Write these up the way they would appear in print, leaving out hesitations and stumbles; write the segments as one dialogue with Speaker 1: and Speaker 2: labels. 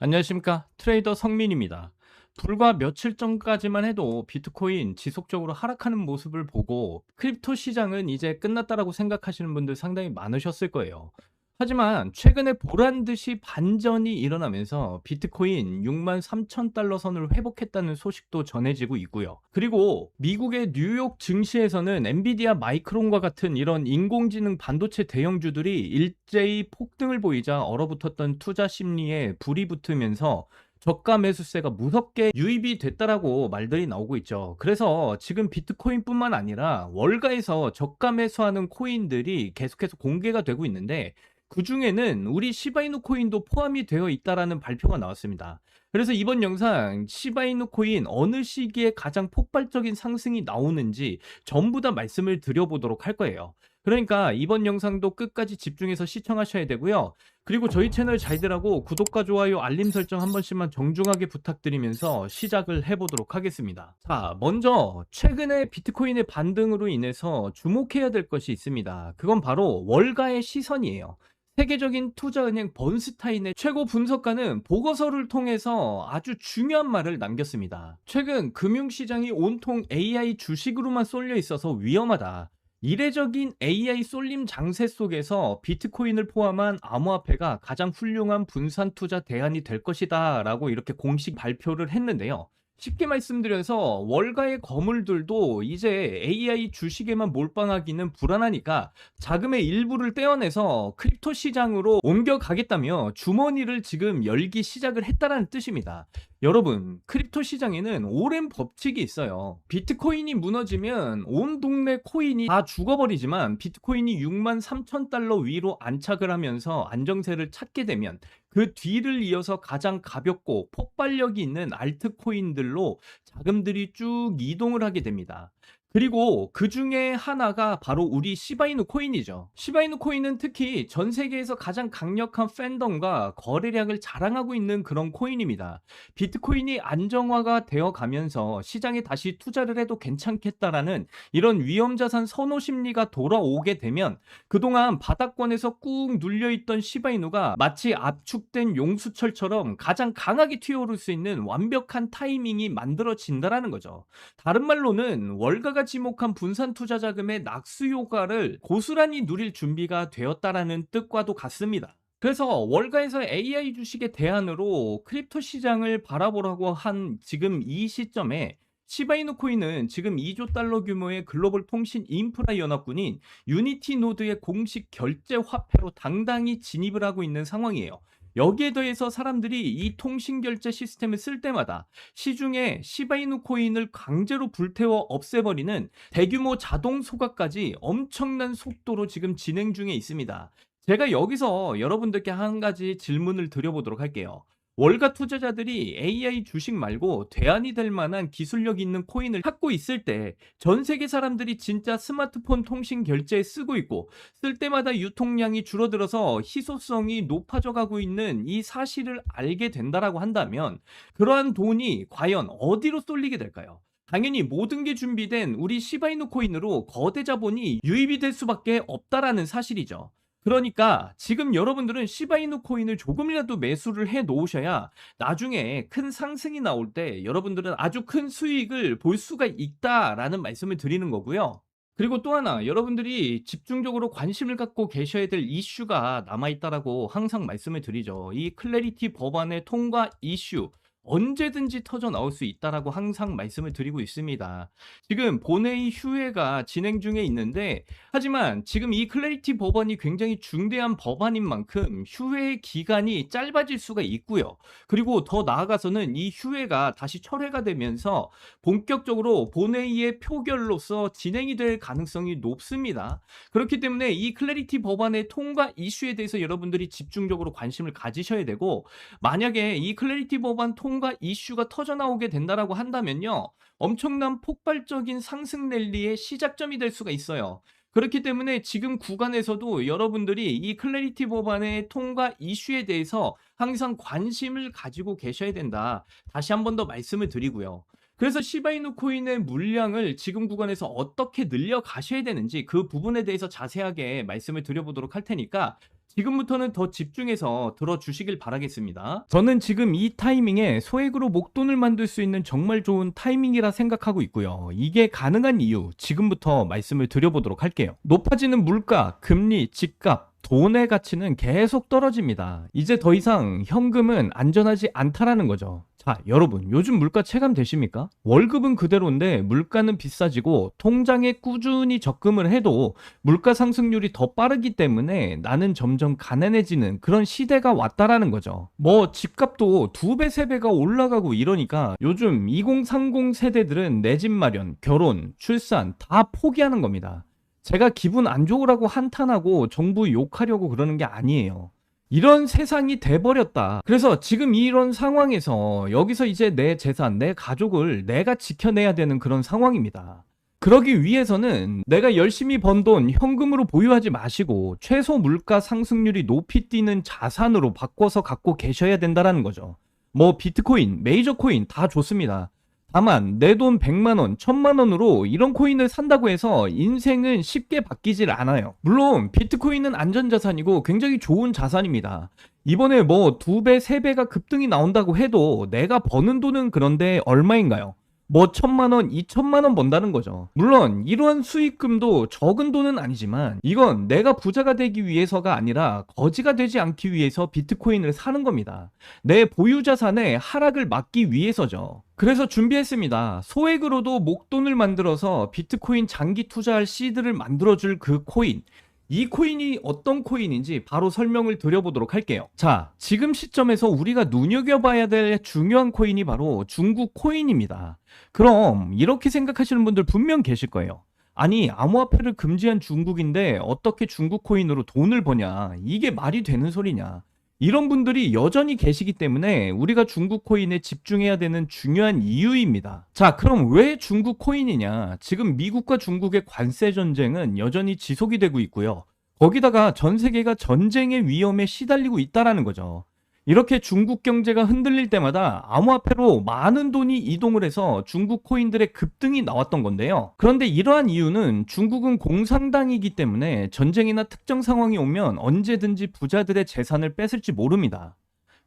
Speaker 1: 안녕하십니까. 트레이더 성민입니다. 불과 며칠 전까지만 해도 비트코인 지속적으로 하락하는 모습을 보고 크립토 시장은 이제 끝났다라고 생각하시는 분들 상당히 많으셨을 거예요. 하지만 최근에 보란 듯이 반전이 일어나면서 비트코인 6만 3천 달러 선을 회복했다는 소식도 전해지고 있고요. 그리고 미국의 뉴욕 증시에서는 엔비디아 마이크론과 같은 이런 인공지능 반도체 대형주들이 일제히 폭등을 보이자 얼어붙었던 투자 심리에 불이 붙으면서 저가 매수세가 무섭게 유입이 됐다라고 말들이 나오고 있죠. 그래서 지금 비트코인뿐만 아니라 월가에서 저가 매수하는 코인들이 계속해서 공개가 되고 있는데 그중에는 우리 시바이누 코인도 포함이 되어 있다라는 발표가 나왔습니다. 그래서 이번 영상 시바이누 코인 어느 시기에 가장 폭발적인 상승이 나오는지 전부 다 말씀을 드려보도록 할 거예요. 그러니까 이번 영상도 끝까지 집중해서 시청하셔야 되고요. 그리고 저희 채널 잘되라고 구독과 좋아요, 알림 설정 한 번씩만 정중하게 부탁드리면서 시작을 해보도록 하겠습니다. 자, 먼저 최근에 비트코인의 반등으로 인해서 주목해야 될 것이 있습니다. 그건 바로 월가의 시선이에요. 세계적인 투자은행 번스타인의 최고 분석가는 보고서를 통해서 아주 중요한 말을 남겼습니다. 최근 금융시장이 온통 AI 주식으로만 쏠려 있어서 위험하다. 이례적인 AI 쏠림 장세 속에서 비트코인을 포함한 암호화폐가 가장 훌륭한 분산 투자 대안이 될 것이다 라고 이렇게 공식 발표를 했는데요. 쉽게 말씀드려서 월가의 거물들도 이제 AI 주식에만 몰빵하기는 불안하니까 자금의 일부를 떼어내서 크립토 시장으로 옮겨가겠다며 주머니를 지금 열기 시작을 했다라는 뜻입니다. 여러분, 크립토 시장에는 오랜 법칙이 있어요. 비트코인이 무너지면 온 동네 코인이 다 죽어버리지만 비트코인이 6만 3천 달러 위로 안착을 하면서 안정세를 찾게 되면 그 뒤를 이어서 가장 가볍고 폭발력이 있는 알트코인들로 자금들이 쭉 이동을 하게 됩니다. 그리고 그 중에 하나가 바로 우리 시바이누 코인이죠. 시바이누 코인은 특히 전 세계에서 가장 강력한 팬덤과 거래량을 자랑하고 있는 그런 코인입니다. 비트코인이 안정화가 되어 가면서 시장에 다시 투자를 해도 괜찮겠다라는 이런 위험자산 선호 심리가 돌아오게 되면 그동안 바닥권에서 꾹 눌려있던 시바이누가 마치 압축된 용수철처럼 가장 강하게 튀어오를 수 있는 완벽한 타이밍이 만들어진다라는 거죠. 다른 말로는 월가가 지목한 분산 투자 자금의 낙수 효과를 고스란히 누릴 준비가 되었다라는 뜻과도 같습니다. 그래서 월가에서 AI 주식의 대안으로 크립토 시장을 바라보라고 한 지금 이 시점에 시바이누 코인은 지금 2조 달러 규모의 글로벌 통신 인프라 연합군인 유니티 노드의 공식 결제 화폐로 당당히 진입을 하고 있는 상황이에요. 여기에 더해서 사람들이 이 통신 결제 시스템을 쓸 때마다 시중에 시바이누 코인을 강제로 불태워 없애버리는 대규모 자동 소각까지 엄청난 속도로 지금 진행 중에 있습니다. 제가 여기서 여러분들께 한 가지 질문을 드려보도록 할게요. 월가 투자자들이 AI 주식 말고 대안이 될 만한 기술력 있는 코인을 찾고 있을 때 전 세계 사람들이 진짜 스마트폰 통신 결제에 쓰고 있고 쓸 때마다 유통량이 줄어들어서 희소성이 높아져 가고 있는 이 사실을 알게 된다라고 한다면 그러한 돈이 과연 어디로 쏠리게 될까요? 당연히 모든 게 준비된 우리 시바이누 코인으로 거대 자본이 유입이 될 수밖에 없다라는 사실이죠. 그러니까 지금 여러분들은 시바이누 코인을 조금이라도 매수를 해 놓으셔야 나중에 큰 상승이 나올 때 여러분들은 아주 큰 수익을 볼 수가 있다라는 말씀을 드리는 거고요. 그리고 또 하나 여러분들이 집중적으로 관심을 갖고 계셔야 될 이슈가 남아 있다라고 항상 말씀을 드리죠. 이 클래리티 법안의 통과 이슈 언제든지 터져 나올 수 있다라고 항상 말씀을 드리고 있습니다. 지금 본회의 휴회가 진행 중에 있는데 하지만 지금 이 클래리티 법안이 굉장히 중대한 법안인 만큼 휴회 기간이 짧아질 수가 있고요. 그리고 더 나아가서는 이 휴회가 다시 철회가 되면서 본격적으로 본회의의 표결로서 진행이 될 가능성이 높습니다. 그렇기 때문에 이 클래리티 법안의 통과 이슈에 대해서 여러분들이 집중적으로 관심을 가지셔야 되고 만약에 이 클래리티 법안 통과 이슈가 터져 나오게 된다라고 한다면요. 엄청난 폭발적인 상승 랠리의 시작점이 될 수가 있어요. 그렇기 때문에 지금 구간에서도 여러분들이 이 클래리티 법안의 통과 이슈에 대해서 항상 관심을 가지고 계셔야 된다. 다시 한 번 더 말씀을 드리고요. 그래서 시바이누 코인의 물량을 지금 구간에서 어떻게 늘려 가셔야 되는지 그 부분에 대해서 자세하게 말씀을 드려보도록 할 테니까 지금부터는 더 집중해서 들어주시길 바라겠습니다. 저는 지금 이 타이밍에 소액으로 목돈을 만들 수 있는 정말 좋은 타이밍이라 생각하고 있고요. 이게 가능한 이유, 지금부터 말씀을 드려보도록 할게요. 높아지는 물가, 금리, 집값, 돈의 가치는 계속 떨어집니다. 이제 더 이상 현금은 안전하지 않다라는 거죠. 자, 여러분, 요즘 물가 체감되십니까? 월급은 그대로인데 물가는 비싸지고 통장에 꾸준히 적금을 해도 물가 상승률이 더 빠르기 때문에 나는 점점 가난해지는 그런 시대가 왔다라는 거죠. 뭐 집값도 2배, 3배가 올라가고 이러니까 요즘 2030 세대들은 내 집 마련, 결혼, 출산 다 포기하는 겁니다. 제가 기분 안 좋으라고 한탄하고 정부 욕하려고 그러는 게 아니에요. 이런 세상이 돼버렸다. 그래서 지금 이런 상황에서 여기서 이제 내 재산, 내 가족을 내가 지켜내야 되는 그런 상황입니다. 그러기 위해서는 내가 열심히 번 돈 현금으로 보유하지 마시고 최소 물가 상승률이 높이 뛰는 자산으로 바꿔서 갖고 계셔야 된다는 거죠. 뭐 비트코인, 메이저 코인 다 좋습니다. 다만 내 돈 100만 원, 1000만 원으로 이런 코인을 산다고 해서 인생은 쉽게 바뀌질 않아요. 물론 비트코인은 안전자산이고 굉장히 좋은 자산입니다. 이번에 뭐 2배, 3배가 급등이 나온다고 해도 내가 버는 돈은 그런데 얼마인가요? 뭐 1000만 원, 2000만 원 번다는 거죠. 물론 이러한 수익금도 적은 돈은 아니지만 이건 내가 부자가 되기 위해서가 아니라 거지가 되지 않기 위해서 비트코인을 사는 겁니다. 내 보유 자산의 하락을 막기 위해서죠. 그래서 준비했습니다. 소액으로도 목돈을 만들어서 비트코인 장기 투자할 시드를 만들어줄 그 코인. 이 코인이 어떤 코인인지 바로 설명을 드려보도록 할게요. 자, 지금 시점에서 우리가 눈여겨봐야 될 중요한 코인이 바로 중국 코인입니다. 그럼 이렇게 생각하시는 분들 분명 계실 거예요. 아니, 암호화폐를 금지한 중국인데 어떻게 중국 코인으로 돈을 버냐? 이게 말이 되는 소리냐? 이런 분들이 여전히 계시기 때문에 우리가 중국 코인에 집중해야 되는 중요한 이유입니다. 자, 그럼 왜 중국 코인이냐? 지금 미국과 중국의 관세 전쟁은 여전히 지속이 되고 있고요. 거기다가 전 세계가 전쟁의 위험에 시달리고 있다라는 거죠. 이렇게 중국 경제가 흔들릴 때마다 암호화폐로 많은 돈이 이동을 해서 중국 코인들의 급등이 나왔던 건데요. 그런데 이러한 이유는 중국은 공산당이기 때문에 전쟁이나 특정 상황이 오면 언제든지 부자들의 재산을 뺏을지 모릅니다.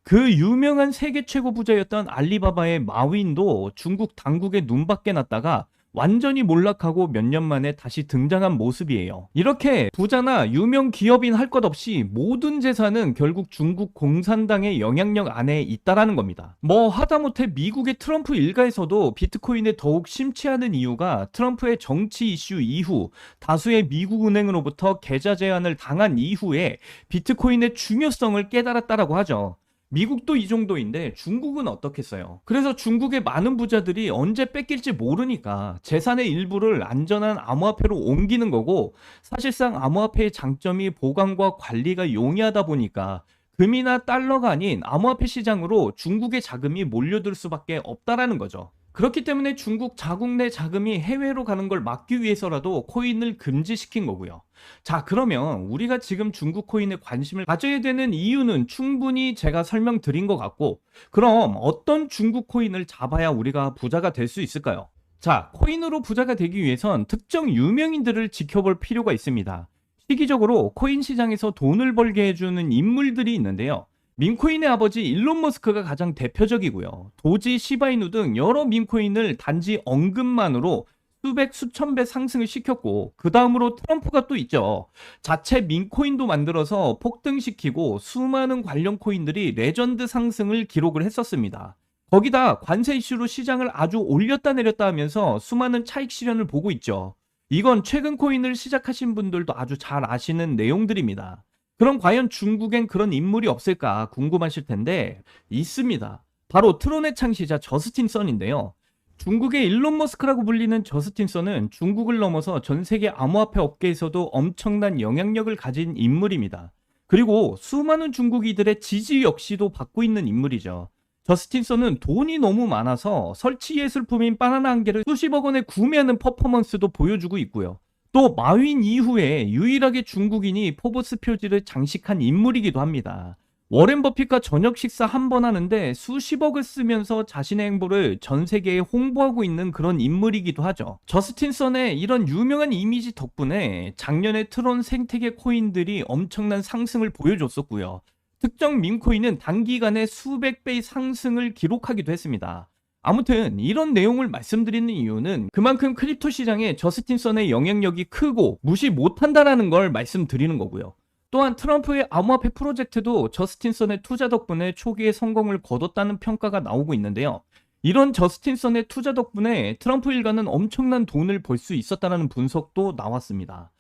Speaker 1: 그 유명한 세계 최고 부자였던 알리바바의 마윈도 중국 당국의 눈밖에 났다가 완전히 몰락하고 몇 년 만에 다시 등장한 모습이에요. 이렇게 부자나 유명 기업인 할 것 없이 모든 재산은 결국 중국 공산당의 영향력 안에 있다라는 겁니다. 뭐 하다못해 미국의 트럼프 일가에서도 비트코인에 더욱 심취하는 이유가 트럼프의 정치 이슈 이후 다수의 미국 은행으로부터 계좌 제한을 당한 이후에 비트코인의 중요성을 깨달았다라고 하죠. 미국도 이 정도인데 중국은 어떻겠어요? 그래서 중국의 많은 부자들이 언제 뺏길지 모르니까 재산의 일부를 안전한 암호화폐로 옮기는 거고, 사실상 암호화폐의 장점이 보관과 관리가 용이하다 보니까 금이나 달러가 아닌 암호화폐 시장으로 중국의 자금이 몰려들 수밖에 없다라는 거죠. 그렇기 때문에 중국 자국 내 자금이 해외로 가는 걸 막기 위해서라도 코인을 금지시킨 거고요. 자, 그러면 우리가 지금 중국 코인에 관심을 가져야 되는 이유는 충분히 제가 설명드린 것 같고, 그럼 어떤 중국 코인을 잡아야 우리가 부자가 될 수 있을까요? 자, 코인으로 부자가 되기 위해선 특정 유명인들을 지켜볼 필요가 있습니다. 시기적으로 코인 시장에서 돈을 벌게 해주는 인물들이 있는데요. 밈코인의 아버지 일론 머스크가 가장 대표적이고요. 도지, 시바이누 등 여러 밈코인을 단지 언급만으로 수백, 수천 배 상승을 시켰고, 그 다음으로 트럼프가 또 있죠. 자체 밈코인도 만들어서 폭등시키고 수많은 관련 코인들이 레전드 상승을 기록을 했었습니다. 거기다 관세 이슈로 시장을 아주 올렸다 내렸다 하면서 수많은 차익 실현을 보고 있죠. 이건 최근 코인을 시작하신 분들도 아주 잘 아시는 내용들입니다. 그럼 과연 중국엔 그런 인물이 없을까 궁금하실 텐데 있습니다. 바로 트론의 창시자 저스틴 선인데요. 중국의 일론 머스크라고 불리는 저스틴 선은 중국을 넘어서 전 세계 암호화폐 업계에서도 엄청난 영향력을 가진 인물입니다. 그리고 수많은 중국인들의 지지 역시도 받고 있는 인물이죠. 저스틴 선은 돈이 너무 많아서 설치 예술품인 바나나 한 개를 수십억 원에 구매하는 퍼포먼스도 보여주고 있고요. 또 마윈 이후에 유일하게 중국인이 포브스 표지를 장식한 인물이기도 합니다. 워렌 버핏과 저녁 식사 한 번 하는데 수십억을 쓰면서 자신의 행보를 전 세계에 홍보하고 있는 그런 인물이기도 하죠. 저스틴 선의 이런 유명한 이미지 덕분에 작년에 트론 생태계 코인들이 엄청난 상승을 보여줬었고요. 특정 밈코인은 단기간에 수백 배의 상승을 기록하기도 했습니다. 아무튼 이런 내용을 말씀드리는 이유는 그만큼 크립토 시장에 저스틴 선의 영향력이 크고 무시 못한다라는 걸 말씀드리는 거고요. 또한 트럼프의 암호화폐 프로젝트도 저스틴 선의 투자 덕분에 초기에 성공을 거뒀다는 평가가 나오고 있는데요. 이런 저스틴 선의 투자 덕분에 트럼프 일가는 엄청난 돈을 벌 수 있었다는 분석도 나왔습니다.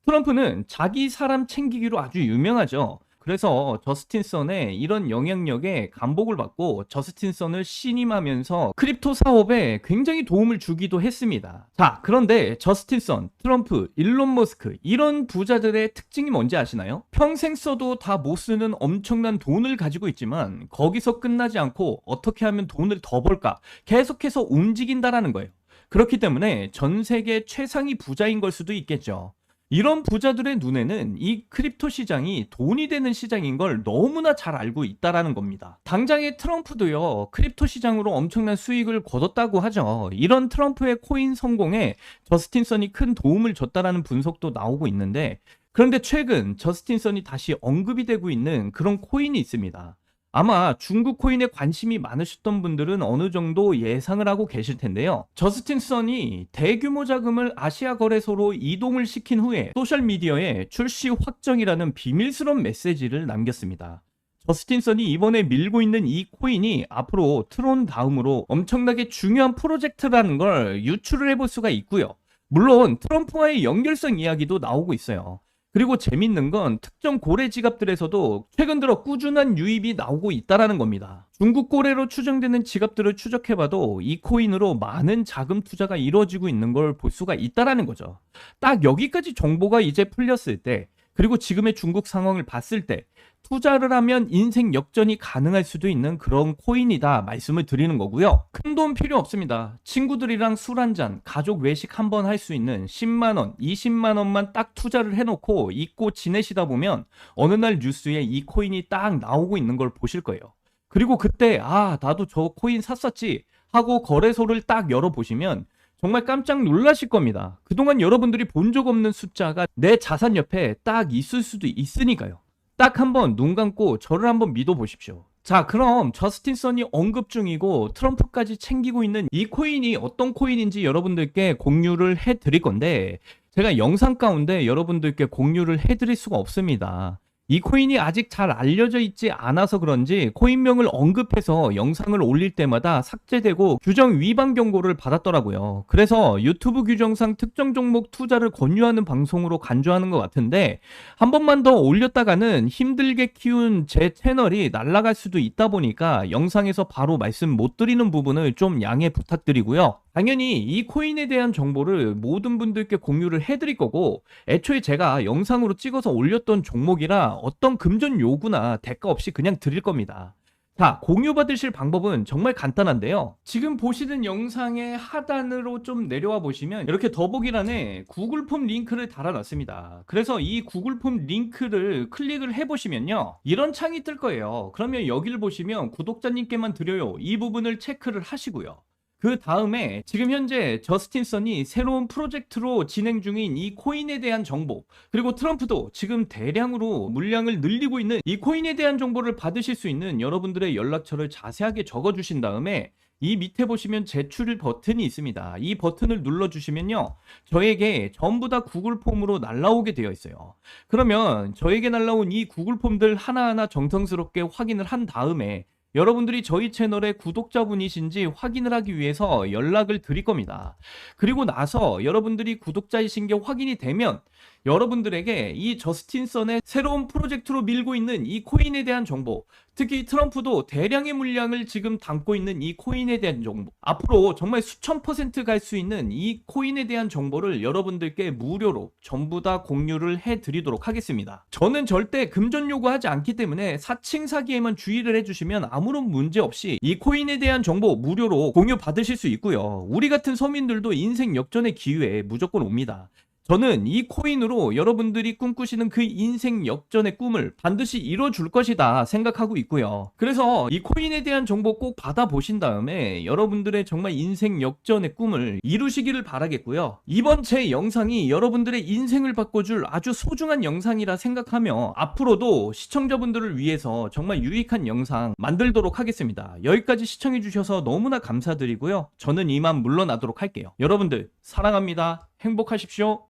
Speaker 1: 트럼프는 자기 사람 챙기기로 아주 유명하죠. 그래서 저스틴 선의 이런 영향력에 감복을 받고 저스틴 선을 신임하면서 크립토 사업에 굉장히 도움을 주기도 했습니다. 자, 그런데 저스틴 선, 트럼프, 일론 머스크 이런 부자들의 특징이 뭔지 아시나요? 평생 써도 다 못 쓰는 엄청난 돈을 가지고 있지만 거기서 끝나지 않고 어떻게 하면 돈을 더 벌까 계속해서 움직인다라는 거예요. 그렇기 때문에 전 세계 최상위 부자인 걸 수도 있겠죠. 이런 부자들의 눈에는 이 크립토 시장이 돈이 되는 시장인 걸 너무나 잘 알고 있다라는 겁니다. 당장의 트럼프도요, 크립토 시장으로 엄청난 수익을 거뒀다고 하죠. 이런 트럼프의 코인 성공에 저스틴 선이 큰 도움을 줬다라는 분석도 나오고 있는데, 그런데 최근 저스틴 선이 다시 언급이 되고 있는 그런 코인이 있습니다. 아마 중국 코인에 관심이 많으셨던 분들은 어느 정도 예상을 하고 계실 텐데요. 저스틴 선이 대규모 자금을 아시아 거래소로 이동을 시킨 후에 소셜미디어에 출시 확정이라는 비밀스러운 메시지를 남겼습니다. 저스틴 선이 이번에 밀고 있는 이 코인이 앞으로 트론 다음으로 엄청나게 중요한 프로젝트라는 걸 유추를 해볼 수가 있고요. 물론 트럼프와의 연결성 이야기도 나오고 있어요. 그리고 재밌는 건 특정 고래 지갑들에서도 최근 들어 꾸준한 유입이 나오고 있다라는 겁니다. 중국 고래로 추정되는 지갑들을 추적해봐도 이 코인으로 많은 자금 투자가 이루어지고 있는 걸 볼 수가 있다라는 거죠. 딱 여기까지 정보가 이제 풀렸을 때, 그리고 지금의 중국 상황을 봤을 때 투자를 하면 인생 역전이 가능할 수도 있는 그런 코인이다 말씀을 드리는 거고요. 큰 돈 필요 없습니다. 친구들이랑 술 한잔, 가족 외식 한번 할 수 있는 10만원, 20만원만 딱 투자를 해놓고 잊고 지내시다 보면 어느 날 뉴스에 이 코인이 딱 나오고 있는 걸 보실 거예요. 그리고 그때 나도 저 코인 샀었지 하고 거래소를 딱 열어보시면 정말 깜짝 놀라실 겁니다. 그동안 여러분들이 본 적 없는 숫자가 내 자산 옆에 딱 있을 수도 있으니까요. 딱 한번 눈 감고 저를 한번 믿어보십시오. 자, 그럼 저스틴 선이 언급 중이고 트럼프까지 챙기고 있는 이 코인이 어떤 코인인지 여러분들께 공유를 해드릴 건데, 제가 영상 가운데 여러분들께 공유를 해드릴 수가 없습니다. 이 코인이 아직 잘 알려져 있지 않아서 그런지 코인명을 언급해서 영상을 올릴 때마다 삭제되고 규정 위반 경고를 받았더라고요. 그래서 유튜브 규정상 특정 종목 투자를 권유하는 방송으로 간주하는 것 같은데, 한 번만 더 올렸다가는 힘들게 키운 제 채널이 날아갈 수도 있다 보니까 영상에서 바로 말씀 못 드리는 부분을 좀 양해 부탁드리고요. 당연히 이 코인에 대한 정보를 모든 분들께 공유를 해드릴 거고, 애초에 제가 영상으로 찍어서 올렸던 종목이라 어떤 금전 요구나 대가 없이 그냥 드릴 겁니다. 자, 공유 받으실 방법은 정말 간단한데요. 지금 보시는 영상의 하단으로 좀 내려와 보시면 이렇게 더보기란에 구글 폼 링크를 달아놨습니다. 그래서 이 구글 폼 링크를 클릭을 해보시면요, 이런 창이 뜰 거예요. 그러면 여기를 보시면 구독자님께만 드려요, 이 부분을 체크를 하시고요. 그 다음에 지금 현재 저스틴 선이 새로운 프로젝트로 진행 중인 이 코인에 대한 정보, 그리고 트럼프도 지금 대량으로 물량을 늘리고 있는 이 코인에 대한 정보를 받으실 수 있는 여러분들의 연락처를 자세하게 적어주신 다음에 이 밑에 보시면 제출 버튼이 있습니다. 이 버튼을 눌러주시면요, 저에게 전부 다 구글 폼으로 날라오게 되어 있어요. 그러면 저에게 날라온 이 구글 폼들 하나하나 정성스럽게 확인을 한 다음에 여러분들이 저희 채널의 구독자분이신지 확인을 하기 위해서 연락을 드릴 겁니다. 그리고 나서 여러분들이 구독자이신 게 확인이 되면 여러분들에게 이 저스틴 선의 새로운 프로젝트로 밀고 있는 이 코인에 대한 정보, 특히 트럼프도 대량의 물량을 지금 담고 있는 이 코인에 대한 정보, 앞으로 정말 수천 % 갈 수 있는 이 코인에 대한 정보를 여러분들께 무료로 전부 다 공유를 해드리도록 하겠습니다. 저는 절대 금전 요구하지 않기 때문에 사칭 사기에만 주의를 해주시면 아무런 문제 없이 이 코인에 대한 정보 무료로 공유 받으실 수 있고요. 우리 같은 서민들도 인생 역전의 기회에 무조건 옵니다. 저는 이 코인으로 여러분들이 꿈꾸시는 그 인생 역전의 꿈을 반드시 이뤄줄 것이다 생각하고 있고요. 그래서 이 코인에 대한 정보 꼭 받아보신 다음에 여러분들의 정말 인생 역전의 꿈을 이루시기를 바라겠고요. 이번 제 영상이 여러분들의 인생을 바꿔줄 아주 소중한 영상이라 생각하며 앞으로도 시청자분들을 위해서 정말 유익한 영상 만들도록 하겠습니다. 여기까지 시청해주셔서 너무나 감사드리고요. 저는 이만 물러나도록 할게요. 여러분들 사랑합니다. 행복하십시오.